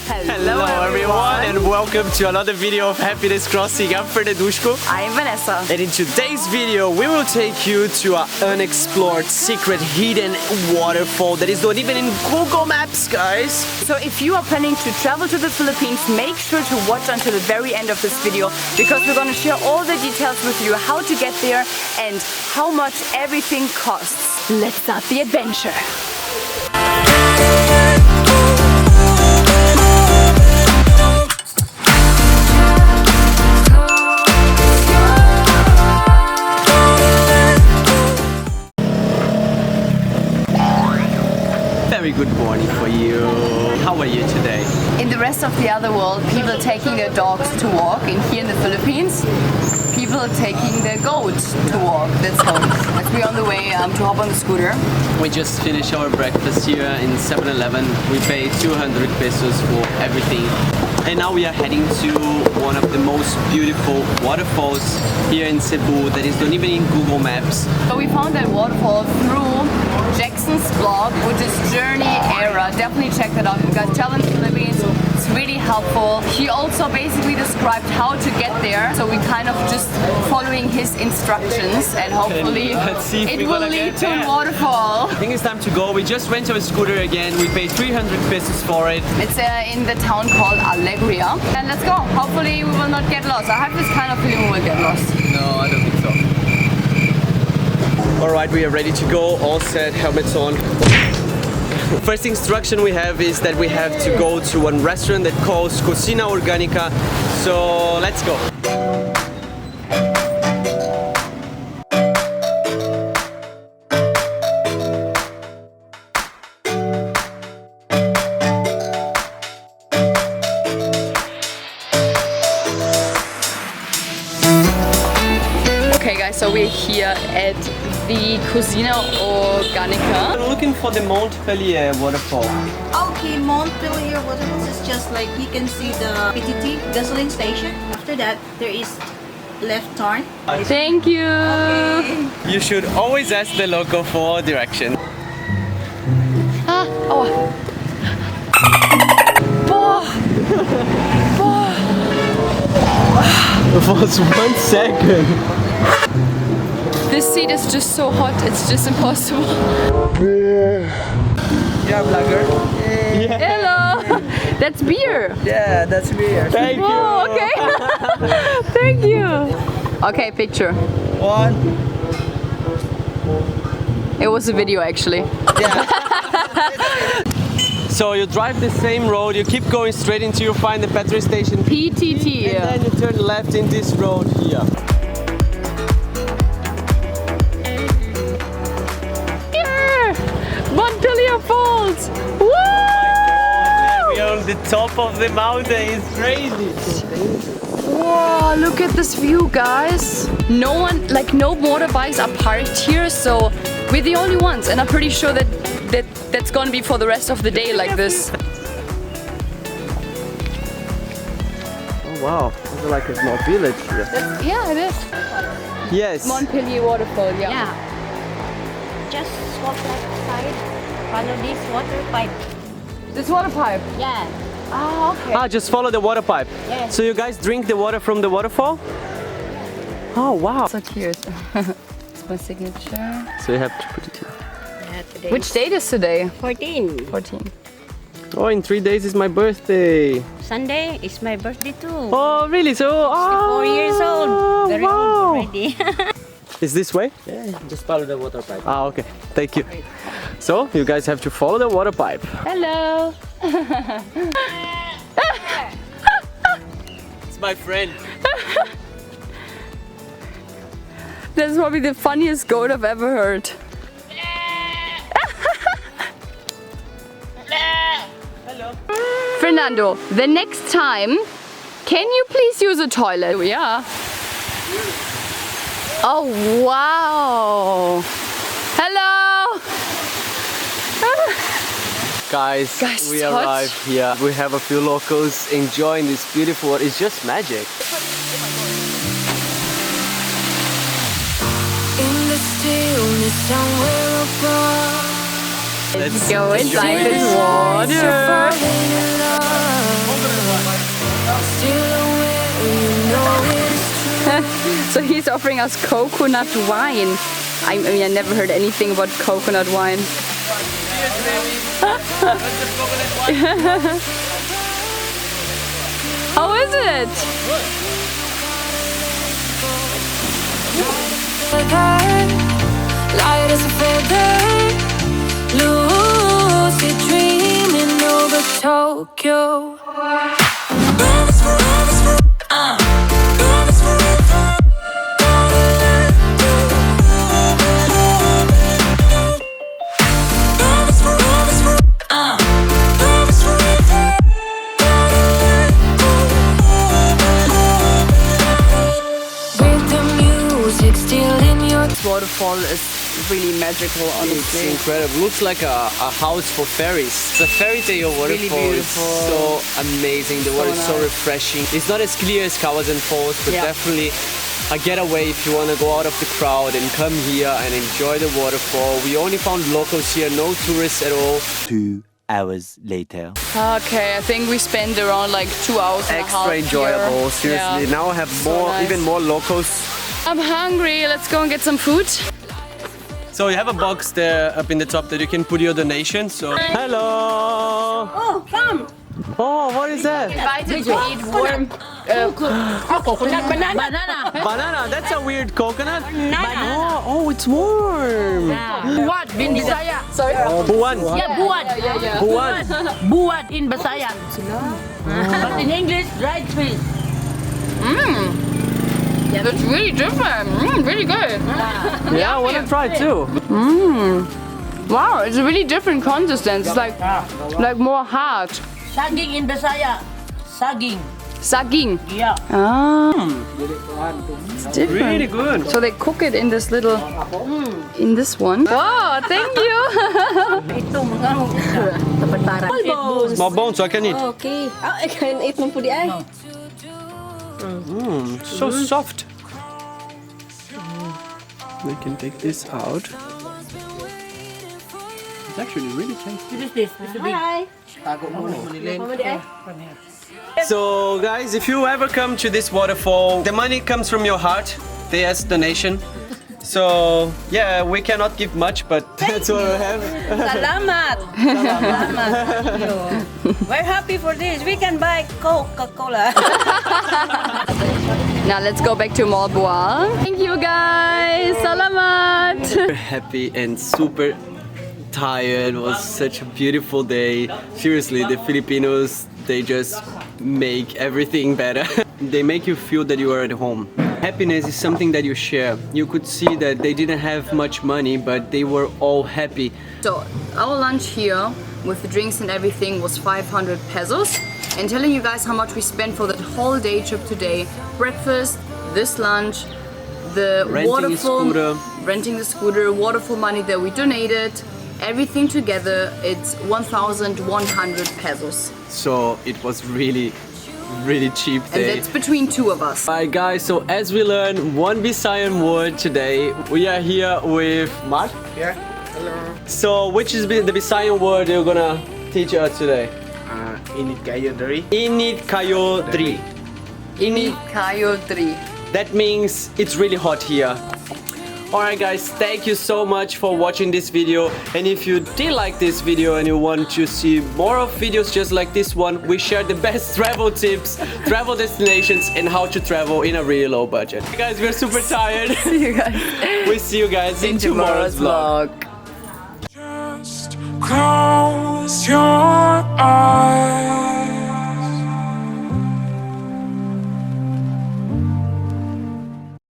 Hello everyone and welcome to another video of Happiness Crossing. I'm Fernandushko. I'm Vanessa. And in today's video we will take you to an unexplored, secret, hidden waterfall that is not even in Google Maps, guys. So if you are planning to travel to the Philippines, make sure to watch until the very end of this video because we're going to share all the details with you, how to get there and how much everything costs. Let's start the adventure. Very good morning for you. How are you today? In the rest of the other world, people taking their dogs to walk, and here in the Philippines, people are taking their goats to walk. That's home. As we're on the way to hop on the scooter. We just finished our breakfast here in 7-Eleven. We paid 200 pesos for everything. And now we are heading to one of the most beautiful waterfalls here in Cebu that is not even in Google Maps. So we found that waterfall through Jackson's blog, which is Journey Era. Definitely check that out. You guys travel in the Philippines. It's really helpful. He also basically described how to get there. So we kind of just following his instructions and hopefully it will lead to a waterfall. I think it's time to go. We just went to a scooter again. We paid 300 pesos for it. It's in the town called Alegria. And let's go. Hopefully we will not get lost. I have this kind of feeling we will get lost. No, I don't think so. Alright, we are ready to go. All set, helmets on. First instruction we have is that we have to go to one restaurant that calls Cocina Orgánica. So let's go. Okay guys, so we're here at the Cocina Orgánica. I'm looking for the Montpellier Waterfall. Okay, Montpellier Waterfall is just like you can see the PTT gasoline station. After that, there is left turn. Thank you. Okay. You should always ask the local for direction. For 1 second. This seat is just so hot, it's just impossible. Yeah, vlogger. Hello! That's beer! Yeah, that's beer. Thank Oh, you. okay. Thank you. Okay, picture. One. It was a video actually. Yeah. So you drive the same road, you keep going straight until you find the petrol station. PTT. And then you turn left in this road here. Yeah! Montpellier Falls! Woo! We are on the top of the mountain, it's crazy. Whoa, look at this view, guys. No motorbikes are parked here, so we're the only ones, and I'm pretty sure that's gonna be for the rest of the day like this. Oh wow, it's like a small village here. Yeah, it is. Yes. Montpellier Waterfall, yeah. Yeah. Just walk left side. Follow this water pipe. This water pipe. Yeah. Ah, okay. Just follow the water pipe. Yes. So you guys drink the water from the waterfall? Oh wow. So cute. It's my signature. So you have to put it here. Yeah, today Which date is today? 14. 14. Oh, in 3 days is my birthday. Sunday is my birthday too. Oh really? So 4 years old. Very wow. old already. Is this way? Yeah, just follow the water pipe. Ah, okay. Thank you. So you guys have to follow the water pipe. Hello. It's my friend. That's probably the funniest goat I've ever heard. Hello. Fernando, the next time, can you please use a toilet? Yeah. Oh, wow. Hello. Guys, Guys, we it's hot. arrived here. We have a few locals enjoying this beautiful water. It's just magic. In the stillness somewhere above, Let's go inside enjoy this this. water. falling in love. So he's offering us coconut wine. I mean, I never heard anything about coconut wine. Cheers, baby. What's the coconut wine? How is it? Light as a feather, lucid dreaming over Tokyo. Waterfall is really magical, It's honestly. incredible. Looks like a house for fairies. It's a fairy tale waterfall. Really It's beautiful. so amazing. The water is so nice. refreshing. It's not as clear as Kawasan Falls, but Yeah. definitely a getaway if you want to go out of the crowd and come here and enjoy the waterfall. We only found locals here, no tourists at all. 2 hours later. Okay, I think we spent around like 2 hours and a half Extra enjoyable. here. Seriously. Yeah. Now I have So more, nice. even more locals. I'm hungry. Let's go and get some food. So you have a box there up in the top that you can put your donation. So hello. Oh, come! Oh, what is that? Invited to eat warm. Banana. Banana. That's a weird coconut. Oh, it's warm. Buat in Bisaya. Sorry. Buwan. Yeah, buat. Buwan. Buat in Bisaya. But in English, dried fish. That's really different. Really good. Yeah, I want to try too. Wow, it's a really different consistency. It's like more hard. Saging in Bisaya. Saging. Saging. Yeah. Ah. It's different. Really good. So they cook it in this little, in this one. Wow, thank you. Ito mga tapat-taran. Small bone, so I can eat. Okay. I can eat mo po di ay. So soft. We can take this out. It's actually really tasty. What is this? This is big. Hi. So guys, if you ever come to this waterfall, the money comes from your heart. They ask donation. So yeah, we cannot give much, but that's what we have. Salamat. Salamat. We're happy for this. We can buy Coca-Cola. Now let's go back to Montpellier. Thank you guys. Salamat. Super happy and super tired. It was such a beautiful day. Seriously, the Filipinos, they just make everything better. They make you feel that you are at home. Happiness is something that you share. You could see that they didn't have much money, but they were all happy. So our lunch here with the drinks and everything was 500 pesos. And telling you guys how much we spent for that whole day trip today. Breakfast, this lunch, the Renting a waterfall, scooter. renting the scooter, waterfall money that we donated. Everything together, it's 1,100 pesos. So it was really cheap And day. that's between two of us. Alright guys, so as we learned one Visayan word today, we are here with Mark. Yeah. Hello. So which is the Visayan word you're gonna teach us today? Init kayo dari. Init kayo dri. Init. Kayo 3. That means it's really hot here. Alright guys, thank you so much for watching this video, and if you did like this video and you want to see more of videos just like this one, we share the best travel tips, travel destinations, and how to travel in a really low budget. Hey guys, we're super tired. See you guys We see you guys in tomorrow's vlog. Just close your eyes.